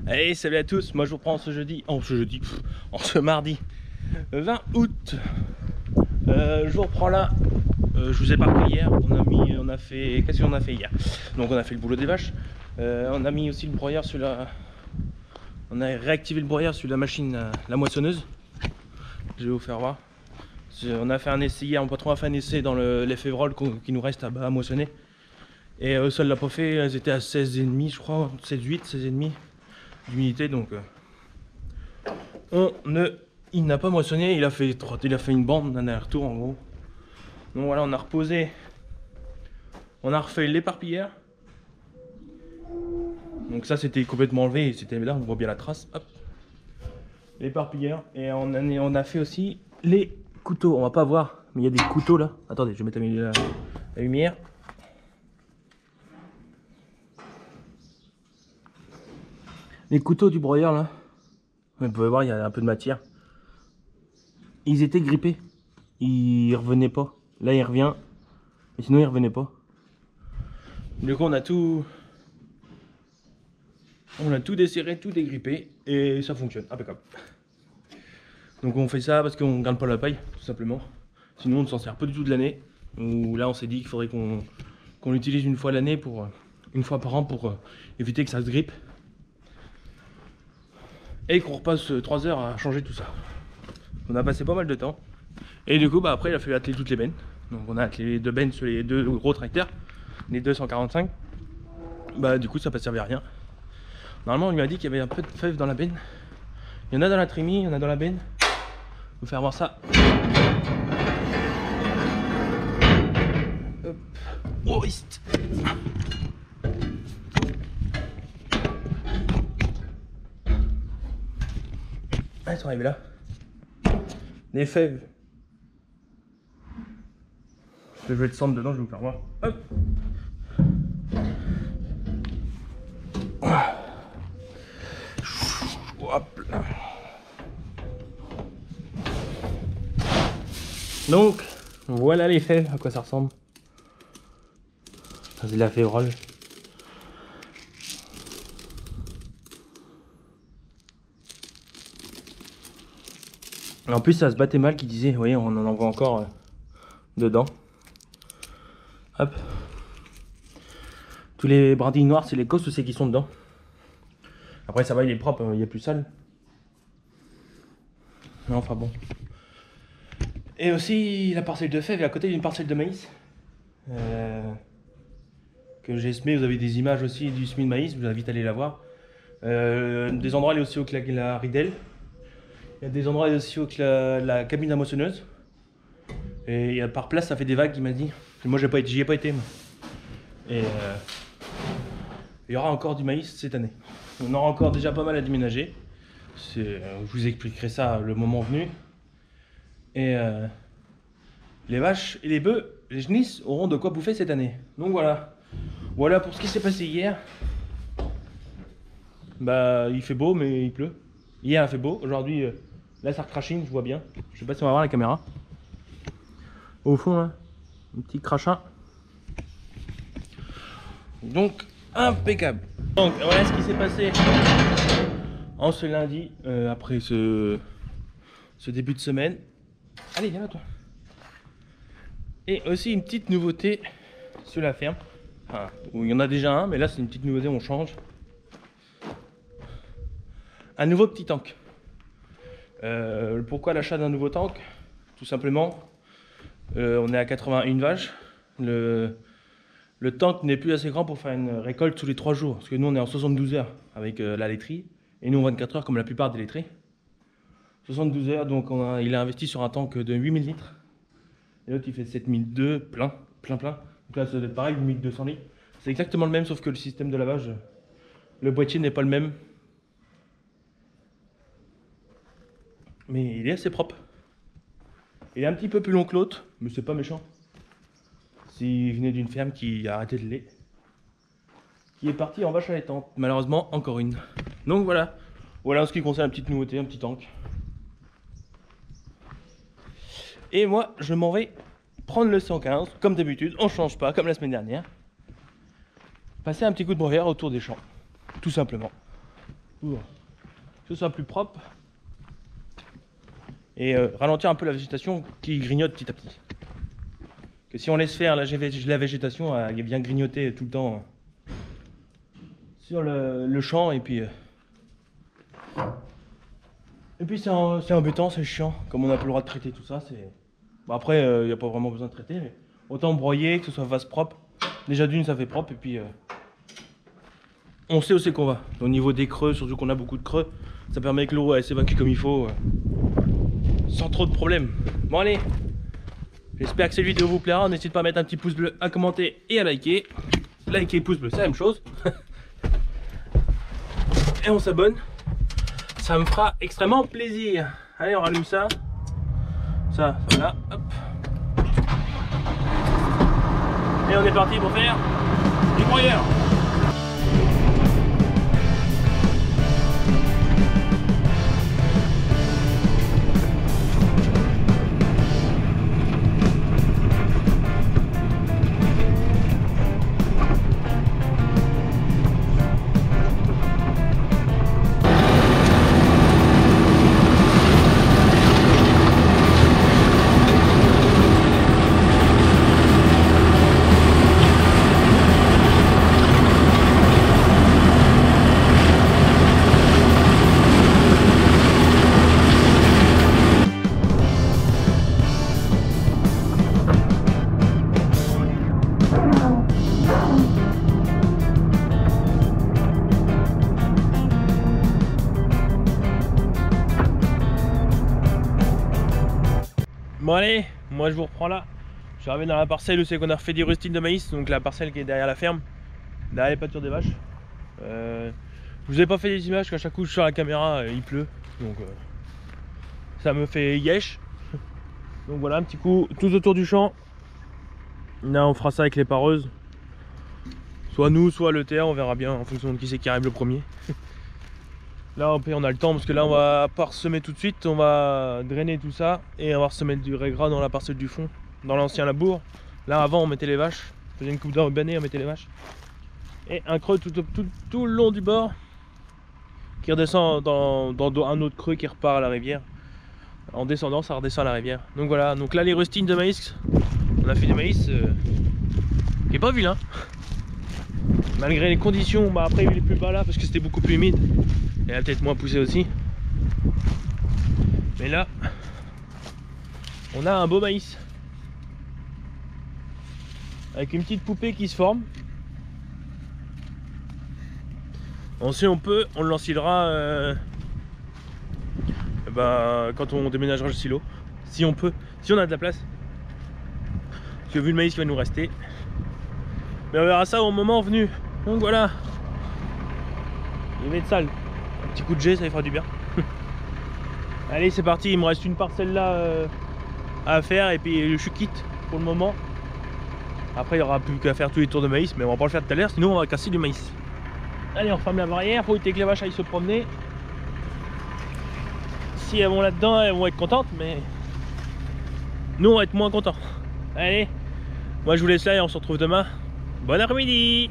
Allez, salut à tous, moi je vous reprends ce ce mardi 20 août. Je vous reprends là. Je vous ai parlé hier, qu'est-ce qu'on a fait hier? Donc on a fait le boulot des vaches. On a mis aussi le broyeur sur la. On a réactivé le broyeur sur la machine, la moissonneuse. Je vais vous faire voir. On a fait un essai hier, mon patron a fait un essai dans les févroles qui nous reste à moissonner. Et ça ne l'a pas fait, elles étaient à 16,5 je crois, 16,8, 16,5 d'humidité, donc il n'a pas moissonné, il a fait une bande d'un aller-retour en gros. Donc voilà, on a reposé, on a refait l'éparpillère. Donc ça c'était complètement enlevé, c'était là, on voit bien la trace, hop. L'éparpillère, et on a fait aussi les couteaux, on va pas voir, mais il y a des couteaux là. Attendez, je vais mettre la lumière. Les couteaux du broyeur là, vous pouvez voir, il y a un peu de matière. Ils étaient grippés, ils revenaient pas. Là il revient, et sinon il revenait pas. Du coup on a tout desserré, tout dégrippé, et ça fonctionne, impeccable. Donc on fait ça parce qu'on garde pas la paille, tout simplement. Sinon on ne s'en sert pas du tout de l'année. Ou là on s'est dit qu'il faudrait qu'on l'utilise une fois l'année, une fois par an, pour éviter que ça se grippe. Et qu'on repasse 3 heures à changer tout ça. On a passé pas mal de temps. Et du coup, après, il a fallu atteler toutes les bennes. Donc on a attelé les 2 bennes sur les 2 gros tracteurs, les 245. Du coup, ça ne servait à rien. Normalement, on lui a dit qu'il y avait un peu de fèves dans la benne. Il y en a dans la trémie, il y en a dans la benne. Je vais vous faire voir ça. Hop. Oh, elles sont arrivées là. Des fèves. Je vais le centre dedans, je vais vous faire voir. Hop. Hop là. Donc, voilà les fèves, à quoi ça ressemble. Ça c'est de la févrole. En plus ça se battait mal, qui disait, vous voyez, on en voit encore dedans. Hop. Tous les brindilles noires, c'est les cosses, c'est qui sont dedans. Après ça va, il est propre, il est plus sale. Non, enfin bon. Et aussi la parcelle de fèves est à côté d'une parcelle de maïs. Que j'ai semé, vous avez des images aussi du semis de maïs, je vous invite à aller la voir. Des endroits il est aussi haut que la ridelle. Il y a des endroits aussi haut que la cabine à moissonneuse. Et par place ça fait des vagues, il m'a dit. Moi j'y ai pas été moi. Et il y aura encore du maïs cette année. On aura encore déjà pas mal à déménager. Je vous expliquerai ça le moment venu. Et les vaches et les bœufs, les genisses auront de quoi bouffer cette année. Donc voilà. Voilà pour ce qui s'est passé hier. Il fait beau mais il pleut. Hier il fait beau, aujourd'hui là ça recrachine, je vois bien. Je sais pas si on va voir la caméra. Au fond là, un petit crachat. Donc impeccable. Donc voilà ce qui s'est passé en ce lundi, après ce début de semaine. Allez, viens là toi. Et aussi une petite nouveauté sur la ferme. Enfin, il y en a déjà un, mais là c'est une petite nouveauté, on change. Un nouveau petit tank. Pourquoi l'achat d'un nouveau tank? Tout simplement, on est à 81 vaches. Le tank n'est plus assez grand pour faire une récolte tous les 3 jours. Parce que nous on est en 72 heures avec la laiterie. Et nous en 24 heures comme la plupart des laiteries. 72 heures, donc il a investi sur un tank de 8000 litres. Et l'autre il fait 7002 plein. Donc là ça doit être pareil, 1200 litres. C'est exactement le même sauf que le système de lavage, le boîtier n'est pas le même. Mais il est assez propre. Il est un petit peu plus long que l'autre, mais c'est pas méchant. S'il venait d'une ferme qui a arrêté le lait, qui est partie en vache allaitante. Malheureusement, encore une. Donc voilà. Voilà en ce qui concerne la petite nouveauté, un petit tank. Et moi, je m'en vais prendre le 115, comme d'habitude, on change pas, comme la semaine dernière. Passer un petit coup de broyeur autour des champs, tout simplement. pour que ce soit plus propre et ralentir un peu la végétation qui grignote petit à petit. Que si on laisse faire la végétation, elle vient grignoter tout le temps sur le champ et puis c'est embêtant, c'est chiant, comme on n'a plus le droit de traiter tout ça. Bon, après il n'y a pas vraiment besoin de traiter, mais autant broyer, que ce soit vase propre. Déjà d'une ça fait propre et puis on sait où c'est qu'on va. Au niveau des creux, surtout qu'on a beaucoup de creux, ça permet que l'eau s'évacue comme il faut sans trop de problèmes. Bon allez, j'espère que cette vidéo vous plaira. N'hésitez pas à mettre un petit pouce bleu, à commenter et à liker. Liker et pouce bleu, c'est la même chose. Et on s'abonne. Ça me fera extrêmement plaisir. Allez, on rallume ça. Ça là. Hop. Et on est parti pour faire du broyeur. Bon allez, moi je vous reprends là. Je suis arrivé dans la parcelle où c'est qu'on a refait des rustines de maïs, donc la parcelle qui est derrière la ferme, derrière les pâtures des vaches. Je vous ai pas fait des images, qu'à chaque coup je suis sur la caméra, il pleut, donc ça me fait yesh. Donc voilà, un petit coup tout autour du champ. Là on fera ça avec les pareuses. Soit nous, soit le TR, on verra bien en fonction de qui c'est qui arrive le premier. Là on a le temps parce que là on va pas ressemer tout de suite, on va drainer tout ça et on va ressemer du régras dans la parcelle du fond, dans l'ancien labour. Là avant on mettait les vaches, on faisait une coupe d'urbanée, on mettait les vaches. Et un creux tout le long du bord qui redescend dans un autre creux qui repart à la rivière. En descendant ça redescend à la rivière. Donc voilà, donc là les rustines de maïs, on a fait du maïs qui est pas vilain. Malgré les conditions, bah après il est plus bas là parce que c'était beaucoup plus humide. Elle a peut-être moins poussé aussi. Mais là, on a un beau maïs. Avec une petite poupée qui se forme. Si on peut, on l'ensilera quand on déménagera le silo. Si on peut, si on a de la place. Parce que vu le maïs qui va nous rester. Mais on verra ça au moment venu. Donc voilà. Il va être sale. Un petit coup de jet, ça lui fera du bien. Allez, c'est parti. Il me reste une parcelle là à faire et puis je suis quitte pour le moment. Après, il n'y aura plus qu'à faire tous les tours de maïs, mais on va pas le faire tout à l'heure, sinon on va casser du maïs. Allez, on ferme la barrière. Faut éviter que les vaches aillent se promener. Si elles vont là-dedans, elles vont être contentes, mais nous, on va être moins contents. Allez, moi je vous laisse là et on se retrouve demain. Bon après-midi.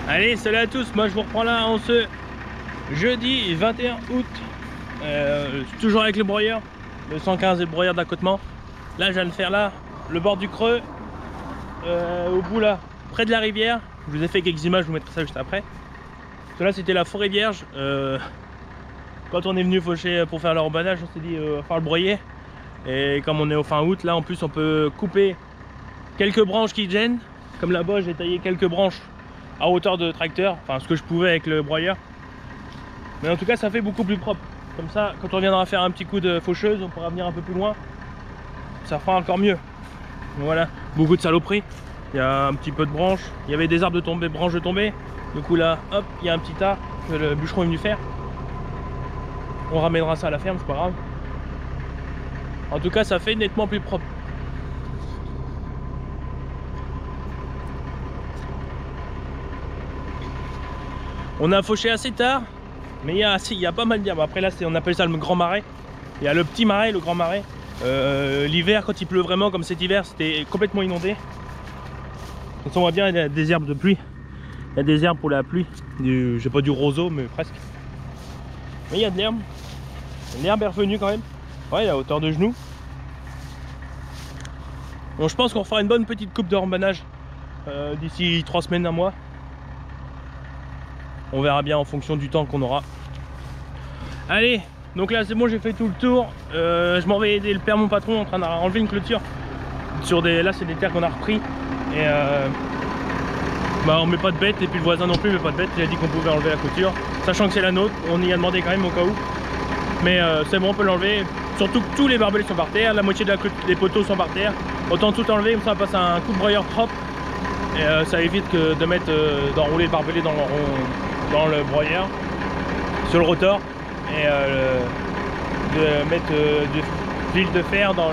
Allez, salut à tous, moi je vous reprends là en ce jeudi 21 août, toujours avec le broyeur, le 115 et le broyeur d'accotement. Là je viens de faire là, le bord du creux, au bout là, près de la rivière. Je vous ai fait quelques images, je vous mettrai ça juste après. Là c'était la forêt vierge, quand on est venu faucher pour faire l'urbanage, on s'est dit faire le broyer. Et comme on est au fin août, là en plus on peut couper quelques branches qui gênent. Comme là-bas j'ai taillé quelques branches à hauteur de tracteur, enfin ce que je pouvais avec le broyeur. Mais en tout cas ça fait beaucoup plus propre. Comme ça, quand on viendra faire un petit coup de faucheuse, on pourra venir un peu plus loin. Ça fera encore mieux. Donc voilà, beaucoup de saloperies. Il y a un petit peu de branches. Il y avait des arbres de tomber, branches de tomber. Du coup là, hop, il y a un petit tas que le bûcheron est venu faire. On ramènera ça à la ferme, c'est pas grave. En tout cas, ça fait nettement plus propre. On a fauché assez tard, mais il y a pas mal d'herbe. Après là, on appelle ça le grand marais. Il y a le petit marais, le grand marais. L'hiver, quand il pleut vraiment, comme cet hiver, c'était complètement inondé. On voit bien, il y a des herbes de pluie. Il y a des herbes pour la pluie. Je sais pas du roseau, mais presque. Mais il y a de l'herbe. L'herbe est revenue quand même. Ouais, à hauteur de genou. Bon, je pense qu'on fera une bonne petite coupe de rembanage d'ici 3 semaines, un mois. On verra bien en fonction du temps qu'on aura. Allez, donc là c'est bon, j'ai fait tout le tour. Je m'en vais aider le père, mon patron, en train d'enlever une clôture. Là c'est des terres qu'on a repris. Et bah, on met pas de bête, et puis le voisin non plus met pas de bête. Il a dit qu'on pouvait enlever la clôture, sachant que c'est la nôtre. On y a demandé quand même au cas où. Mais c'est bon, on peut l'enlever. Surtout que tous les barbelés sont par terre, la moitié des poteaux sont par terre. Autant tout enlever, comme ça on passe un coup de broyeur propre. Et ça évite de mettre d'enrouler le barbelé dans le broyeur, sur le rotor, et de mettre de l'huile de fer dans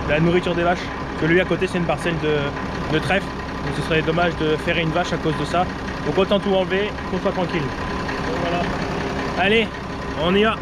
la nourriture des vaches. Parce que lui à côté c'est une parcelle de trèfle, donc ce serait dommage de ferrer une vache à cause de ça. Donc autant tout enlever, qu'on soit tranquille. Donc voilà. Allez, on y va.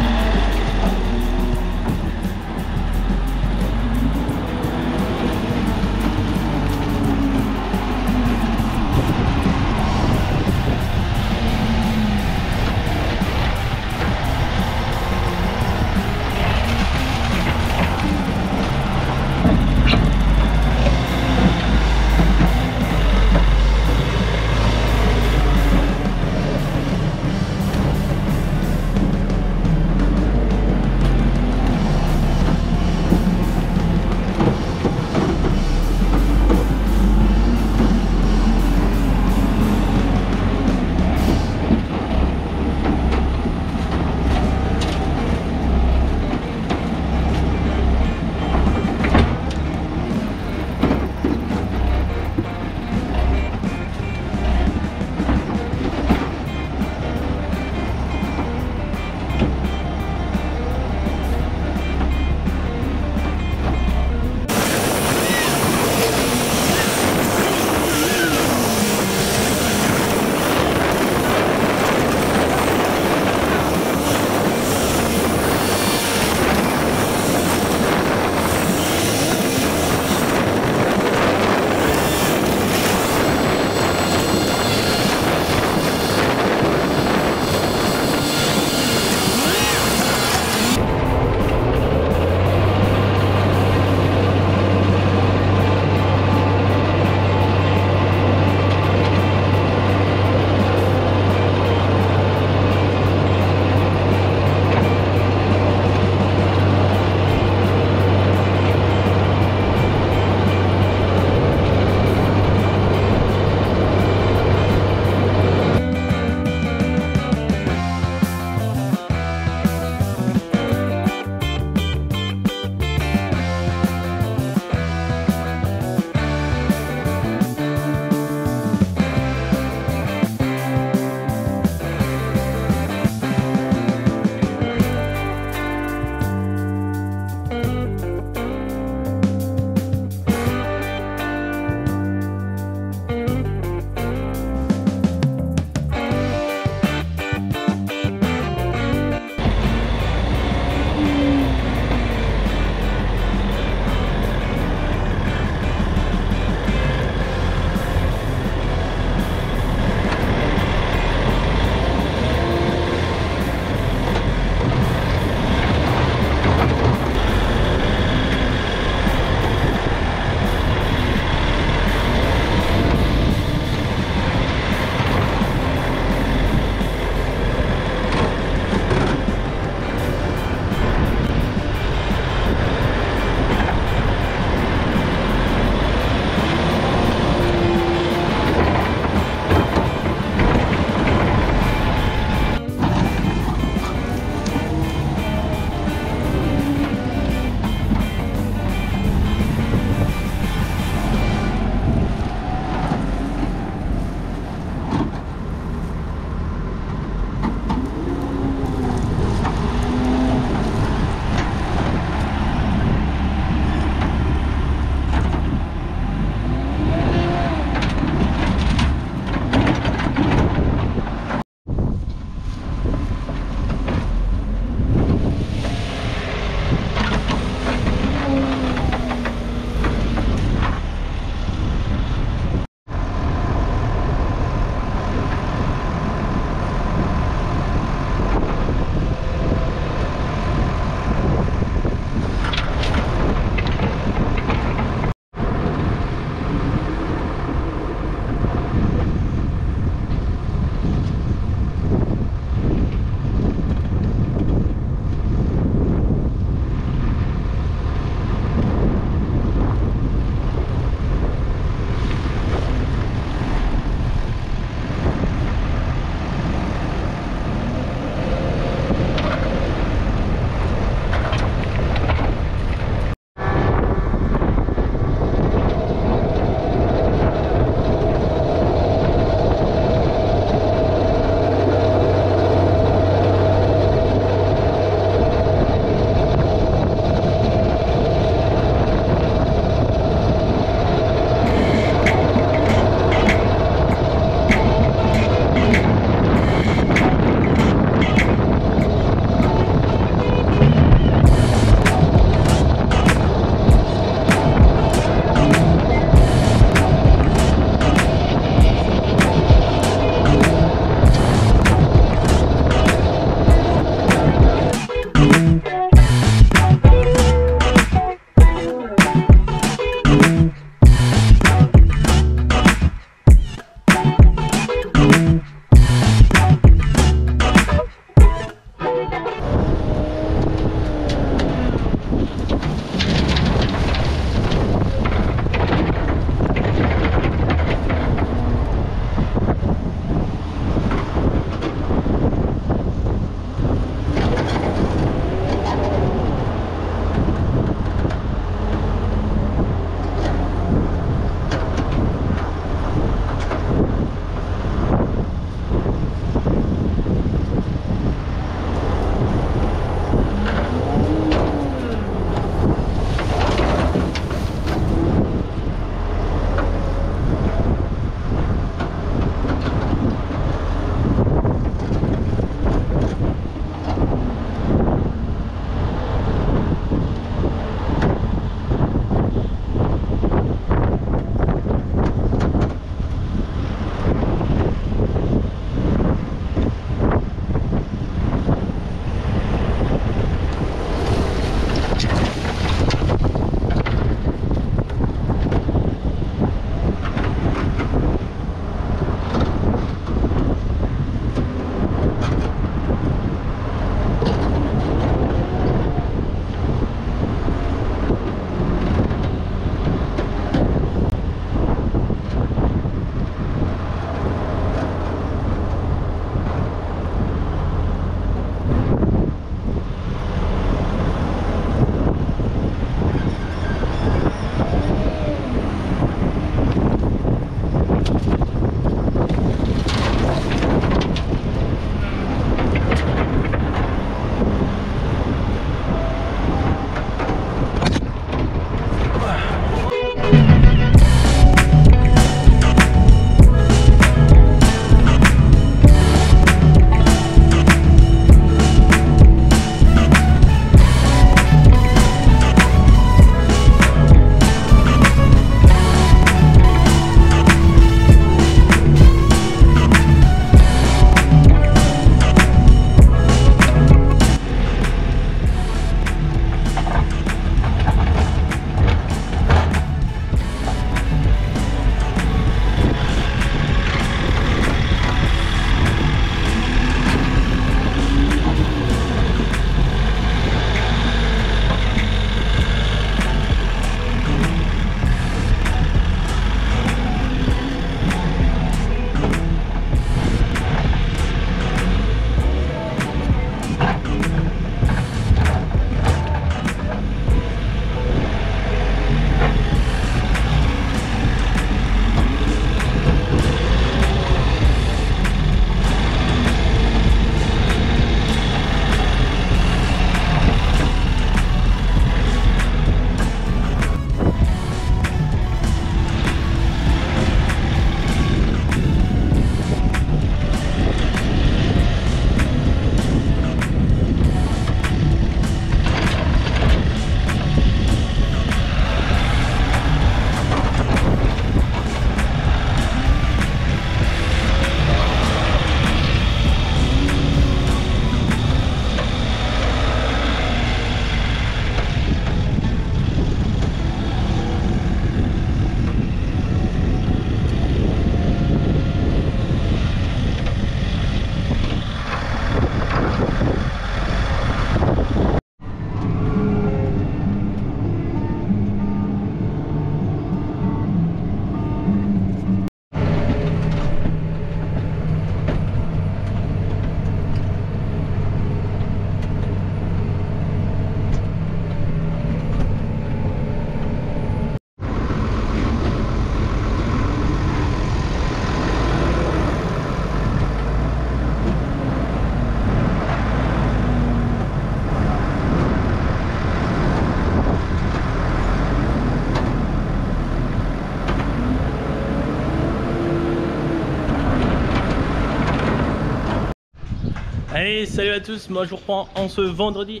Allez, salut à tous, moi je vous reprends en ce vendredi.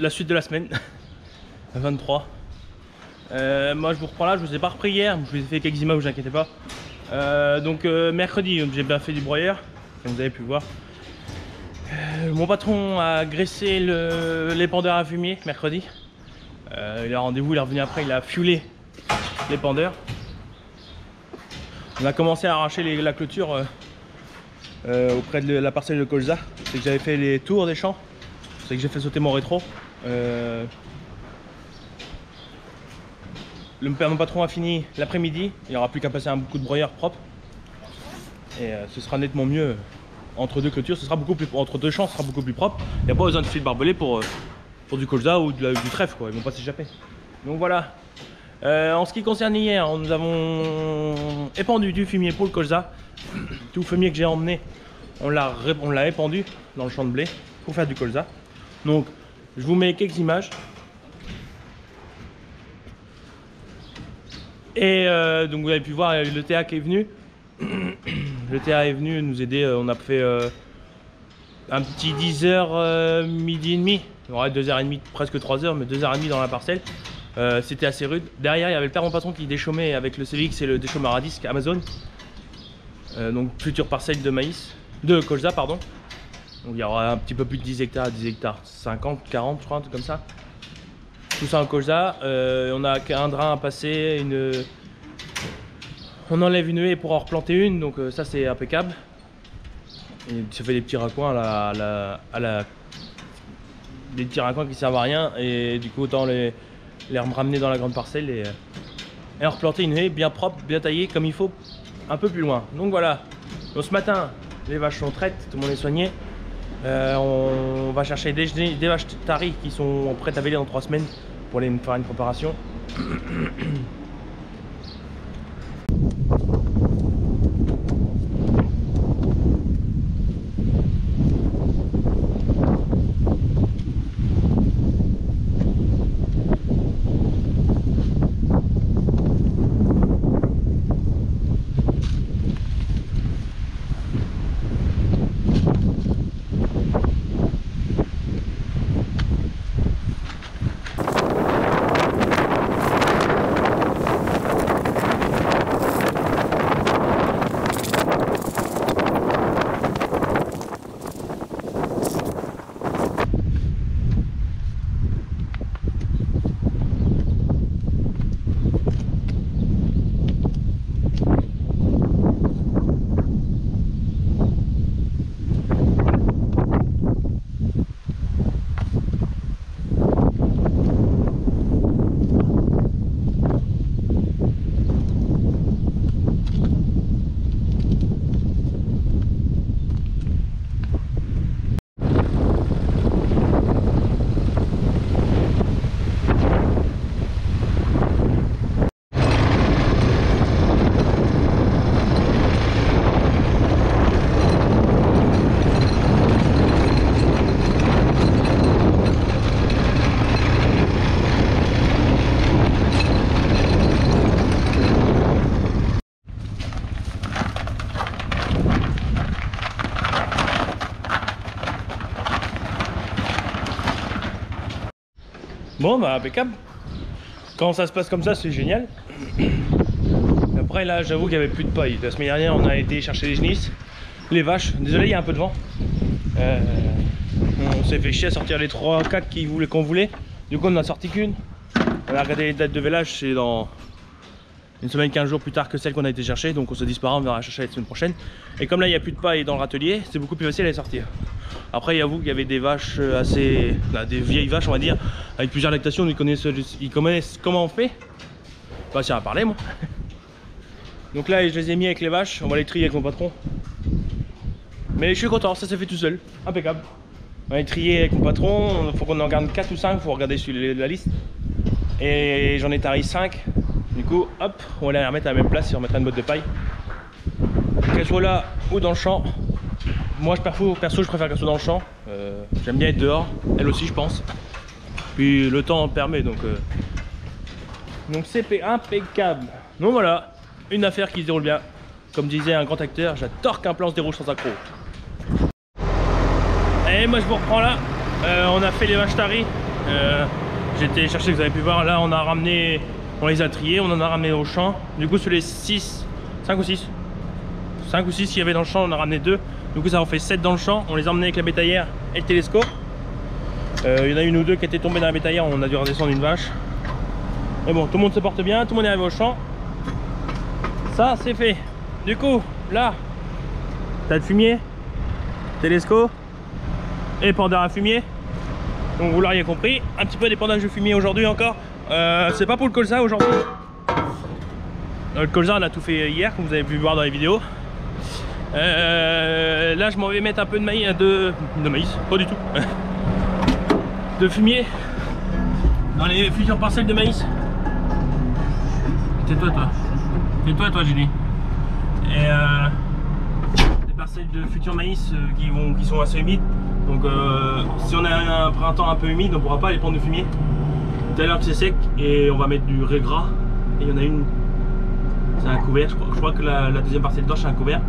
La suite de la semaine, 23. Moi je vous reprends là, je vous ai pas repris hier, je vous ai fait quelques images, vous inquiétez pas. Mercredi, j'ai bien fait du broyeur, comme vous avez pu voir. Mon patron a graissé l'épandeur à fumier mercredi. Il a rendez-vous, il est revenu après, il a fuelé l'épandeur. On a commencé à arracher la clôture auprès de la parcelle de colza. C'est que j'avais fait les tours des champs, c'est que j'ai fait sauter mon rétro. Mon patron a fini l'après-midi, il n'y aura plus qu'à passer un coup de broyeur propre. Et ce sera nettement mieux entre deux clôtures, ce sera beaucoup plus, entre deux champs, ce sera beaucoup plus propre. Il n'y a pas besoin de fil barbelé pour du colza ou du trèfle, quoi. Ils vont pas s'échapper. Donc voilà. En ce qui concerne hier, nous avons épandu du fumier pour le colza. Tout le fumier que j'ai emmené, on l'a épandu dans le champ de blé pour faire du colza. Donc je vous mets quelques images. Et donc vous avez pu voir le TA qui est venu. Le TA est venu nous aider, on a fait un petit 10h, midi et demi. Il y aura 2h30, presque 3h, mais 2h30 dans la parcelle. C'était assez rude. Derrière, il y avait le père mon patron qui déchaumait avec le CVX et le déchaumeur à disque Amazon. Donc future parcelle de maïs, de colza pardon. Donc il y aura un petit peu plus de 10 hectares, 10 hectares 50, 40 je crois, un truc comme ça. Tout ça en colza. On a un drain à passer, on enlève une haie pour en replanter une, donc ça c'est impeccable. Et ça fait des petits raccoins des petits raccoins qui servent à rien, et du coup autant les ramener dans la grande parcelle et en replanter une haie bien propre, bien taillée comme il faut, un peu plus loin. Donc voilà. Donc ce matin les vaches sont traites, tout le monde est soigné. On va chercher des vaches taries qui sont prêtes à véler dans 3 semaines pour aller faire une préparation. Bon bah impeccable. Quand ça se passe comme ça, c'est génial. Après là, j'avoue qu'il n'y avait plus de paille. La semaine dernière, on a été chercher les genisses, les vaches. Désolé, il y a un peu de vent. On s'est fait chier à sortir les 3-4 qu'on voulait. Du coup, on en a sorti qu'une. On a regardé les dates de vélage, c'est dans une semaine, 15 jours plus tard que celle qu'on a été chercher. Donc on se disparaît, on verra la chercher la semaine prochaine. Et comme là, il n'y a plus de paille dans le râtelier, c'est beaucoup plus facile à les sortir. Après, j'avoue qu'il y avait des vaches assez... des vieilles vaches, on va dire, avec plusieurs lactations. Ils connaissent comment on fait. Bah, ça va parler, moi. Donc là, je les ai mis avec les vaches. On va les trier avec mon patron. Mais je suis content, ça s'est fait tout seul. Impeccable. On va les trier avec mon patron. Il faut qu'on en garde 4 ou 5. Il faut regarder sur la liste. Et j'en ai tari 5. Du coup, hop, on va les remettre à la même place et on mettra une botte de paille. Qu'elle soit là ou dans le champ. Moi, perso, je préfère qu'elle soit dans le champ. J'aime bien être dehors, elle aussi, je pense. Puis le temps permet, donc c'est impeccable. Donc voilà, une affaire qui se déroule bien. Comme disait un grand acteur, j'adore qu'un plan se déroule sans accroc. Allez, moi je vous reprends là. On a fait les vaches taries. J'étais chercher, vous avez pu voir, là on a ramené, on les a triés, on en a ramené au champ. Du coup sur les 5 ou 6 qu'il y avait dans le champ, on a ramené 2. Du coup ça en fait 7 dans le champ. On les a emmenés avec la bétaillère et le télescope. Il y en a une ou deux qui étaient tombées dans la bétaillère, on a dû redescendre une vache. Mais bon, tout le monde se porte bien, tout le monde est arrivé au champ. Ça c'est fait. Du coup, là, t'as le fumier, télescope et pendeur à fumier. Donc vous l'auriez compris, un petit peu d'épandage de fumier aujourd'hui encore. C'est pas pour le colza aujourd'hui. Le colza on a tout fait hier, comme vous avez pu voir dans les vidéos. Là je m'en vais mettre un peu de maïs, de maïs, pas du tout. De fumier dans les futures parcelles de maïs. Tais-toi toi. Tais-toi toi Julie. Et des parcelles de futurs maïs qui sont assez humides. Donc si on a un printemps un peu humide, on pourra pas les prendre de fumier. Tout à l'heure que c'est sec et on va mettre du ré gras. Et il y en a une, c'est un couvert, je crois que la deuxième parcelle de torche c'est un couvert.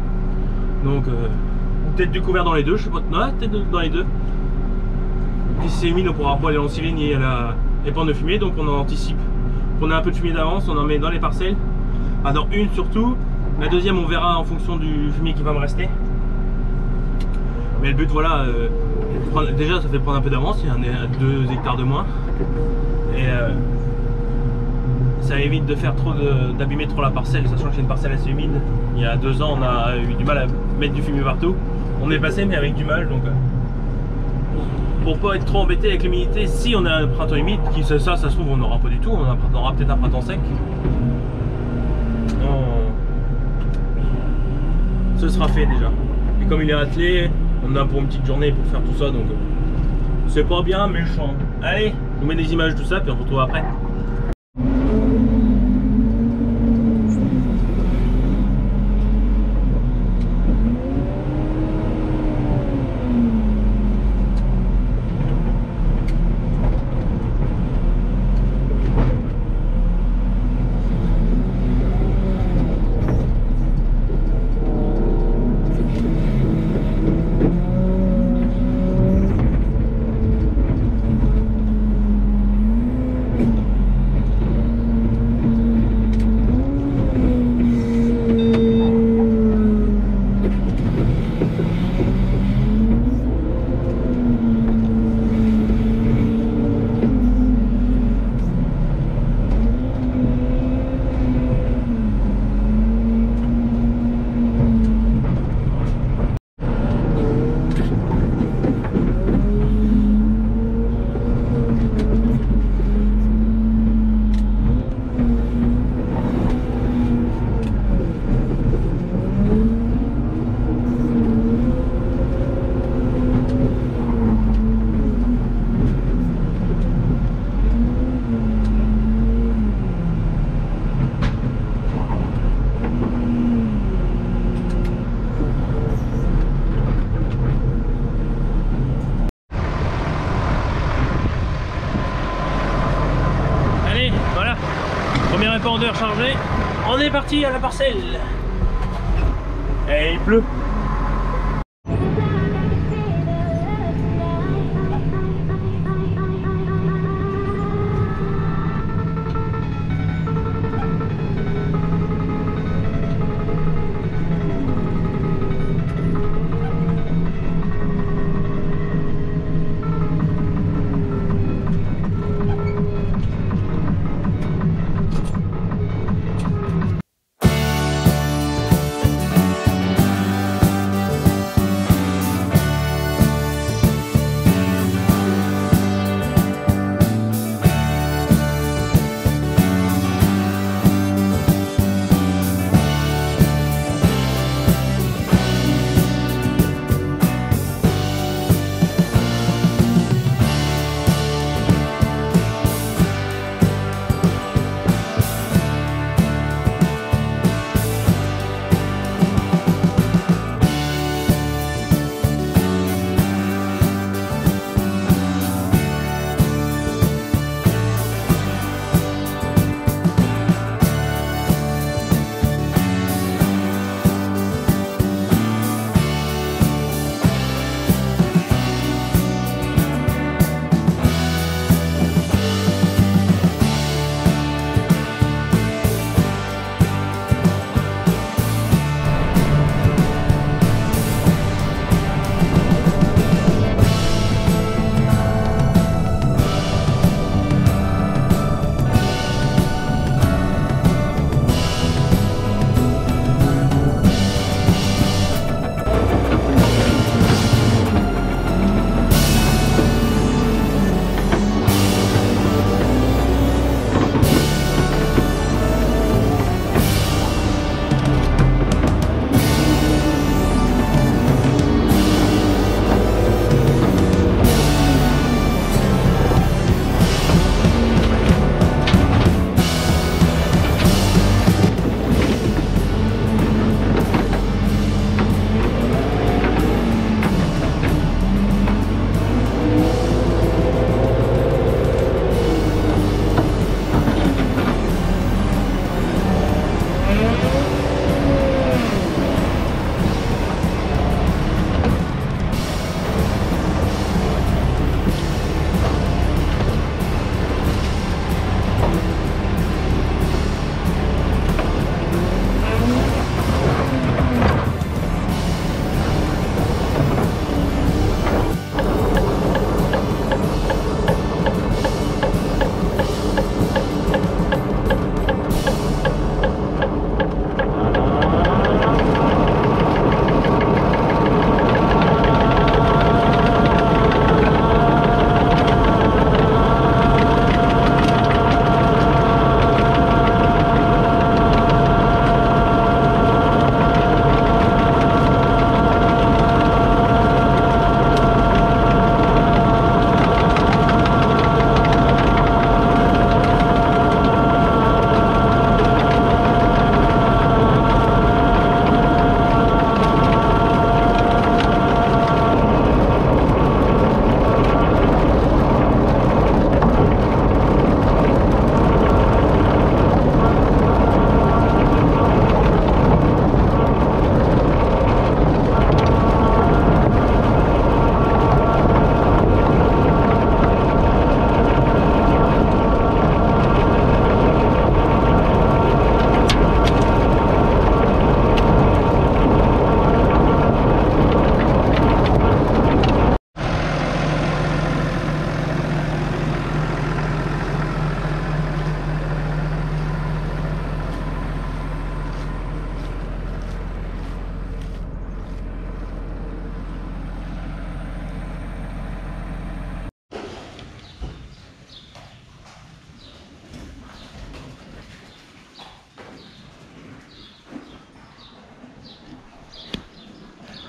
Donc peut-être du couvert dans les deux, je sais pas, non, peut-être dans les deux. Si c'est humide, on pourra pas aller en sciller ni les prendre de fumier, donc on en anticipe. On a un peu de fumier d'avance, on en met dans les parcelles. Ah, dans une surtout, la deuxième on verra en fonction du fumier qui va me rester. Mais le but voilà, déjà ça fait prendre un peu d'avance, il y en a 2 hectares de moins. Et ça évite de faire trop d'abîmer trop la parcelle, sachant que c'est une parcelle assez humide. Il y a 2 ans on a eu du mal à mettre du fumier partout. On est passé mais avec du mal, donc pour pas être trop embêté avec l'humidité, si on a un printemps humide, qui ça se trouve on n'aura pas du tout, on aura peut-être un printemps sec. Ce sera fait déjà. Et comme il est attelé, on a pour une petite journée pour faire tout ça, donc c'est pas bien méchant. Allez, je vous mets des images tout ça, puis on se retrouve après. Premier répandeur chargé, on est parti à la parcelle. Et il pleut.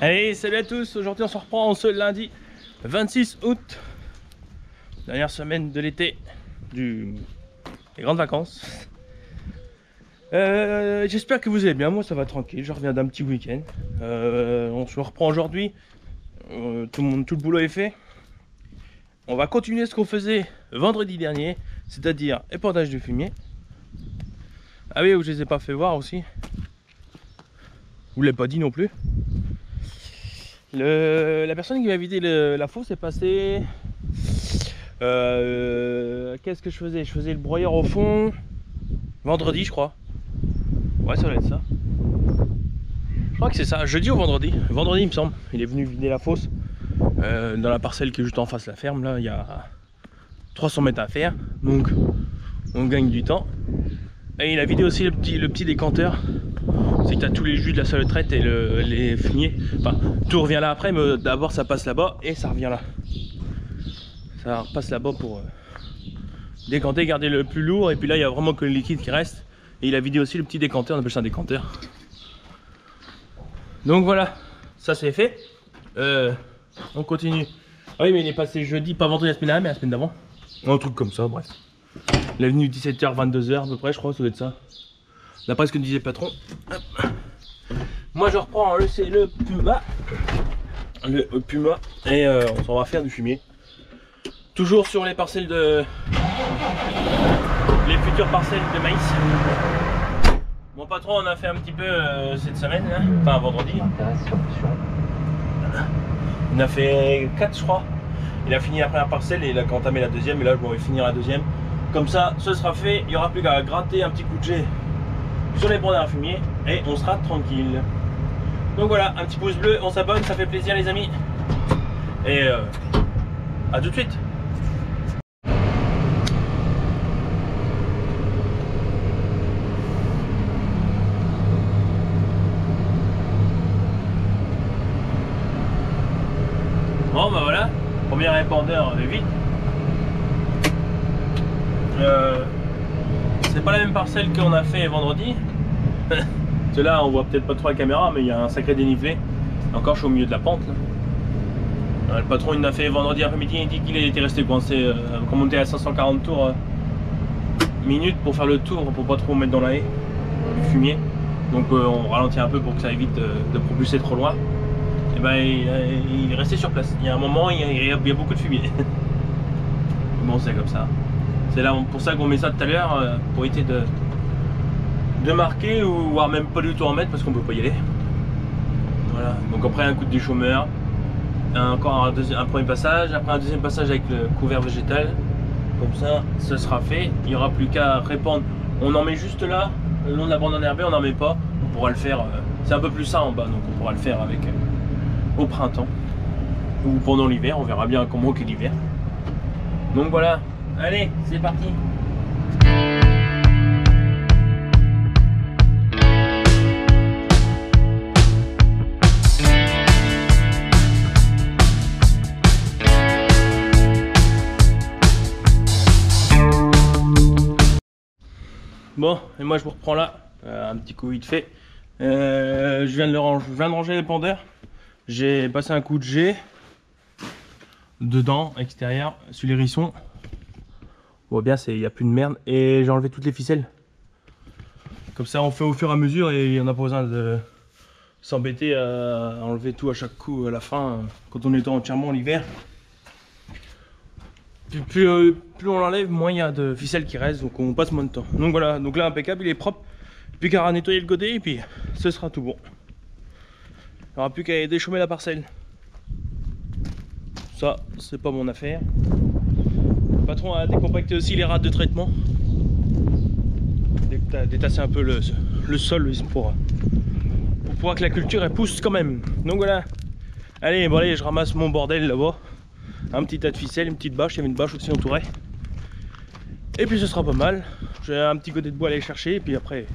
Allez, salut à tous, aujourd'hui on se reprend ce lundi 26 août, dernière semaine de l'été, des grandes vacances. J'espère que vous allez bien, moi ça va tranquille, je reviens d'un petit week-end. On se reprend aujourd'hui, tout le boulot est fait. On va continuer ce qu'on faisait vendredi dernier, c'est-à-dire épandage de fumier. Ah oui, je les ai pas fait voir aussi. Vous l'avez pas dit non plus. La personne qui m'a vidé la fosse est passée. Qu'est-ce que je faisais? Je faisais le broyeur au fond vendredi, je crois. Ouais, ça doit être ça. Je crois que c'est ça, jeudi ou vendredi. Vendredi, il me semble. Il est venu vider la fosse dans la parcelle qui est juste en face de la ferme. Là, il y a 300 mètres à faire, donc on gagne du temps. Et il a vidé aussi le petit décanteur. C'est que tu as tous les jus de la salle de traite et les fumiers. Enfin, tout revient là après, mais d'abord ça passe là-bas et ça revient là. Ça repasse là-bas pour décanter, garder le plus lourd. Et puis là, il y a vraiment que le liquide qui reste. Et il a vidé aussi le petit décanteur, on appelle ça un décanteur. Donc voilà, ça c'est fait. On continue. Ah oui, mais il est passé jeudi, pas vendredi la semaine dernière, mais la semaine d'avant. Un truc comme ça, bref. Il est venu 17h, 22h à peu près, je crois, ça doit être ça. D'après ce que disait le patron. Hop. Moi je reprends le Puma. Le Puma. Et on s'en va faire du fumier. Toujours sur les parcelles les futures parcelles de maïs. Mon patron en a fait un petit peu cette semaine, là. Enfin vendredi. Il a fait 4 je crois. Il a fini la première parcelle et il a entamé la deuxième. Et là je vais finir la deuxième. Comme ça, ce sera fait. Il n'y aura plus qu'à gratter un petit coup de jet sur les bordées à fumier et on sera tranquille. Donc voilà, un petit pouce bleu, on s'abonne, ça fait plaisir les amis. Et à tout de suite. Bon bah voilà, premier répandeur vite. C'est pas la même parcelle qu'on a fait vendredi. Là on voit peut-être pas trop la caméra, mais il y a un sacré dénivelé. Encore je suis au milieu de la pente là. Le patron il l'a fait vendredi après-midi, il dit qu'il était resté coincé, qu'on montait à 540 tours minutes pour faire le tour, pour pas trop mettre dans la haie du fumier. Donc on ralentit un peu pour que ça évite de propulser trop loin. Et ben il est resté sur place. Il y a un moment il y a beaucoup de fumier. Bon c'est comme ça. C'est là pour ça qu'on met ça tout à l'heure, pour éviter de marquer ou voire même pas du tout en mettre parce qu'on peut pas y aller. Voilà, donc après un coup de déchaumeur, encore un premier passage, après un deuxième passage avec le couvert végétal. Comme ça, ce sera fait. Il n'y aura plus qu'à répandre. On en met juste là, le long de la bande enherbée, on n'en met pas. On pourra le faire, c'est un peu plus ça en bas, donc on pourra le faire avec au printemps ou pendant l'hiver. On verra bien comment qu'est l'hiver. Donc voilà, allez, c'est parti. Bon, et moi je vous reprends là, un petit coup vite fait. Je viens de ranger l'épandeur. J'ai passé un coup de jet dedans, extérieur, sur les rissons. On voit bien, il n'y a plus de merde. Et j'ai enlevé toutes les ficelles. Comme ça, on fait au fur et à mesure et on n'a pas besoin de s'embêter à enlever tout à chaque coup à la fin, quand on est entièrement l'hiver. Plus on l'enlève, moins il y a de ficelles qui restent, donc on passe moins de temps. Donc voilà, donc là impeccable, il est propre. Plus qu'à nettoyer le côté et puis ce sera tout bon. Il n'y aura plus qu'à déchaumer la parcelle. Ça, c'est pas mon affaire. Le patron a décompacté aussi les rades de traitement. Détasser un peu le sol pour pouvoir que la culture elle pousse quand même. Donc voilà. Allez, bon allez, je ramasse mon bordel là-bas. Un petit tas de ficelles, une petite bâche, il y avait une bâche aussi entourée. Et puis ce sera pas mal. J'ai un petit côté de bois à aller chercher et puis après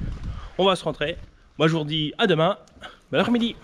on va se rentrer. Moi je vous dis à demain. Bon après-midi.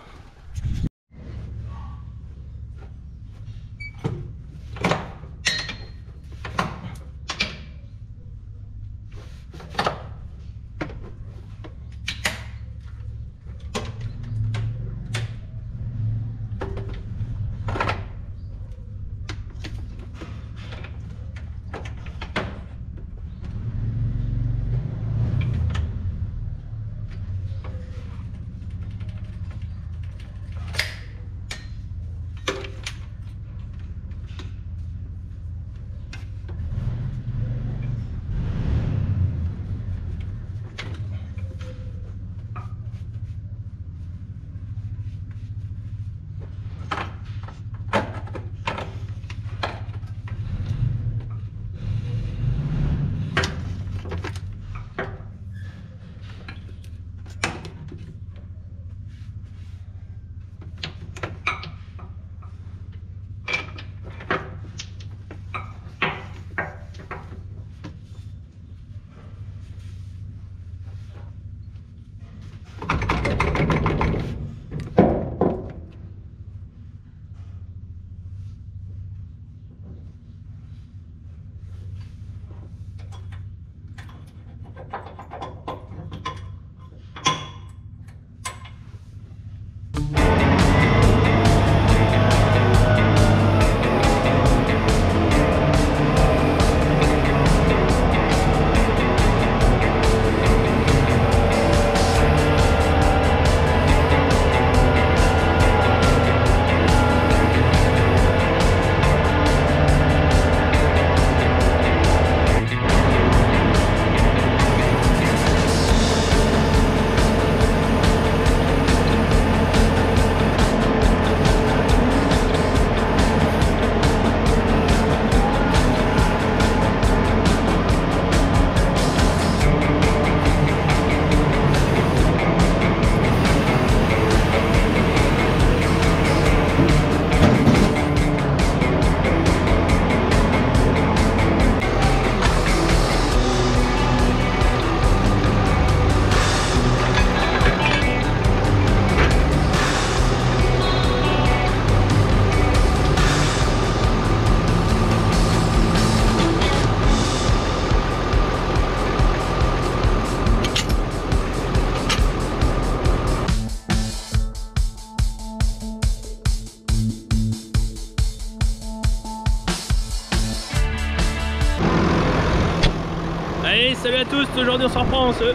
Allez, salut à tous, aujourd'hui on se reprend ce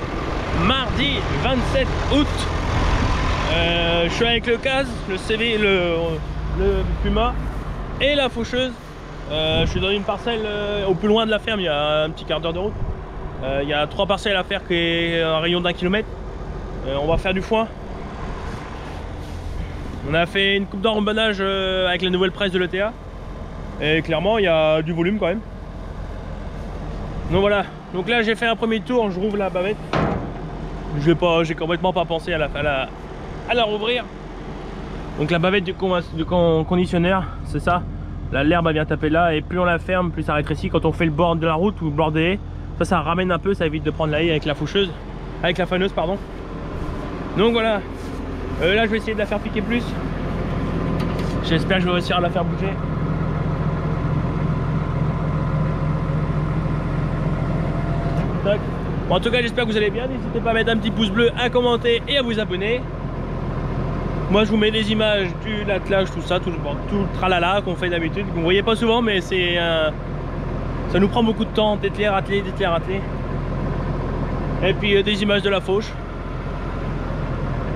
mardi 27 août. Je suis avec le CAS, le CV, le Puma et la faucheuse. Je suis dans une parcelle au plus loin de la ferme, il y a un petit quart d'heure de route. Il y a 3 parcelles à faire qui est un rayon d'1 km. On va faire du foin. On a fait une coupe d'enrobannage avec la nouvelle presse de l'ETA. Et clairement il y a du volume quand même. Donc voilà, donc là j'ai fait un premier tour, je rouvre la bavette. J'ai complètement pas pensé à la rouvrir. Donc la bavette du conditionneur, c'est ça. L'herbe vient taper là et plus on la ferme, plus ça rétrécit. Quand on fait le bord de la route ou le bord des haies, ça ramène un peu, ça évite de prendre la haie avec la faucheuse, avec la faneuse pardon. Donc voilà, là je vais essayer de la faire piquer plus. J'espère que je vais réussir à la faire bouger. Bon, en tout cas j'espère que vous allez bien, n'hésitez pas à mettre un petit pouce bleu, à commenter et à vous abonner. Moi je vous mets des images du attelage, tout ça, tout le tralala qu'on fait d'habitude. Vous ne voyez pas souvent mais c'est ça nous prend beaucoup de temps, dételer, rateler. Et puis des images de la fauche.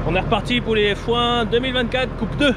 On est reparti pour les foins 2024 coupe 2.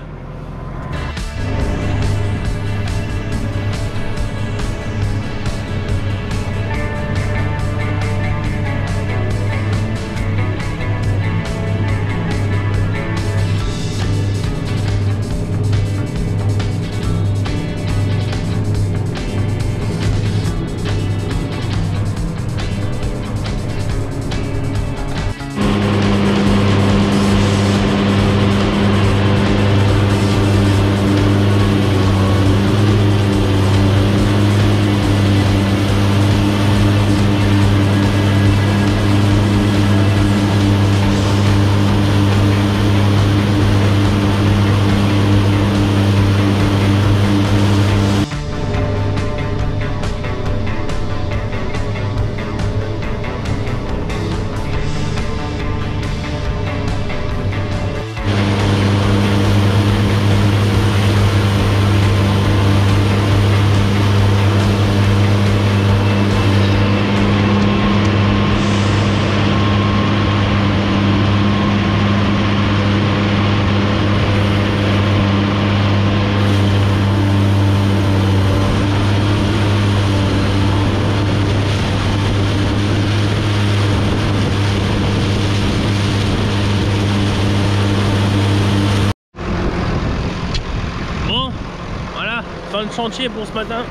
Fin de chantier pour ce matin.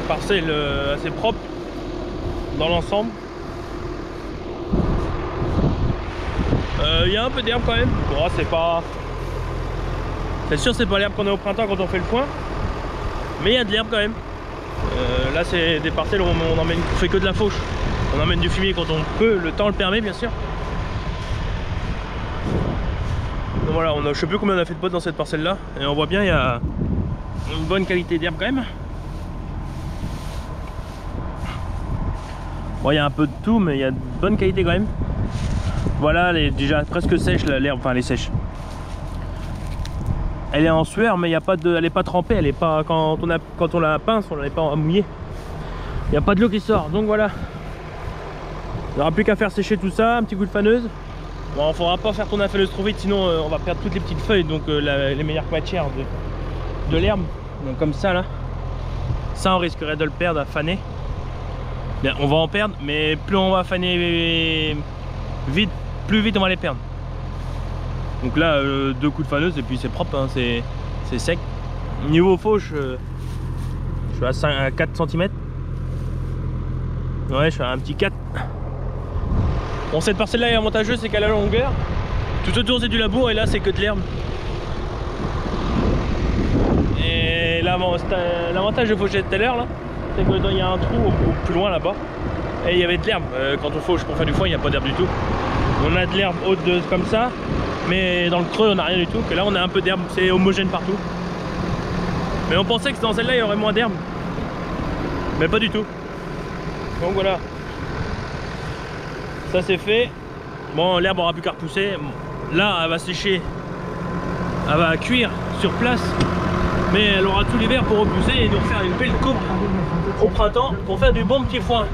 Parcelle assez propre dans l'ensemble. Il y a un peu d'herbe quand même. Bon, c'est sûr c'est pas l'herbe qu'on a au printemps quand on fait le foin, mais il y a de l'herbe quand même. Là c'est des parcelles où on fait que de la fauche. On emmène du fumier quand on peut, le temps le permet bien sûr. Donc voilà, je sais plus combien on a fait de potes dans cette parcelle là, et on voit bien il y a une bonne qualité d'herbe quand même. Bon, il y a un peu de tout, mais il y a de bonne qualité quand même. Voilà, elle est déjà presque sèche l'herbe, enfin elle est sèche. Elle est en sueur, mais il y a pas elle n'est pas trempée, elle est pas quand on la pince, on n'est pas mouillée. Il n'y a pas de l'eau qui sort, donc voilà. Il n'y aura plus qu'à faire sécher tout ça, un petit coup de faneuse. Bon, il ne faudra pas faire tourner la faneuse trop vite, sinon on va perdre toutes les petites feuilles, donc les meilleures matières de l'herbe. Donc comme ça là, ça on risquerait de le perdre à faner. Bien, on va en perdre, mais plus on va faner vite, plus vite on va les perdre. Donc là 2 coups de faneuse et puis c'est propre, hein, c'est sec. Niveau fauche, je suis à 4 cm. Ouais, je suis à un petit 4. Bon, cette parcelle là est avantageuse, c'est qu'à la longueur tout autour c'est du labour et là c'est que de l'herbe. Et l'avantage de faucher tout à l'heure là, c'est qu'il y a un trou plus loin là-bas et il y avait de l'herbe. Quand on fauche pour faire du foin, il n'y a pas d'herbe du tout. On a de l'herbe haute comme ça, mais dans le creux on n'a rien du tout. Que là on a un peu d'herbe, c'est homogène partout. Mais on pensait que dans celle-là il y aurait moins d'herbe, mais pas du tout. Donc voilà, ça c'est fait. Bon, l'herbe aura plus qu'à repousser. Là elle va sécher, elle va cuire sur place, mais elle aura tout l'hiver pour repousser et nous refaire une belle coupe au printemps pour faire du bon petit foin.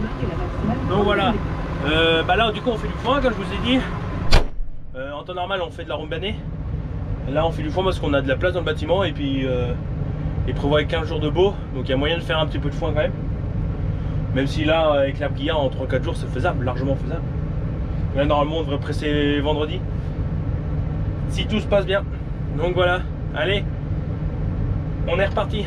Donc voilà. Bah là du coup on fait du foin comme je vous ai dit. En temps normal on fait de la rombanée. Là on fait du foin parce qu'on a de la place dans le bâtiment et puis il prévoit 15 jours de beau. Donc il y a moyen de faire un petit peu de foin quand même. Même si là avec l'herbe qu'il y a en 3-4 jours c'est faisable, largement faisable. Là normalement on devrait presser vendredi. Si tout se passe bien. Donc voilà, allez, on est reparti.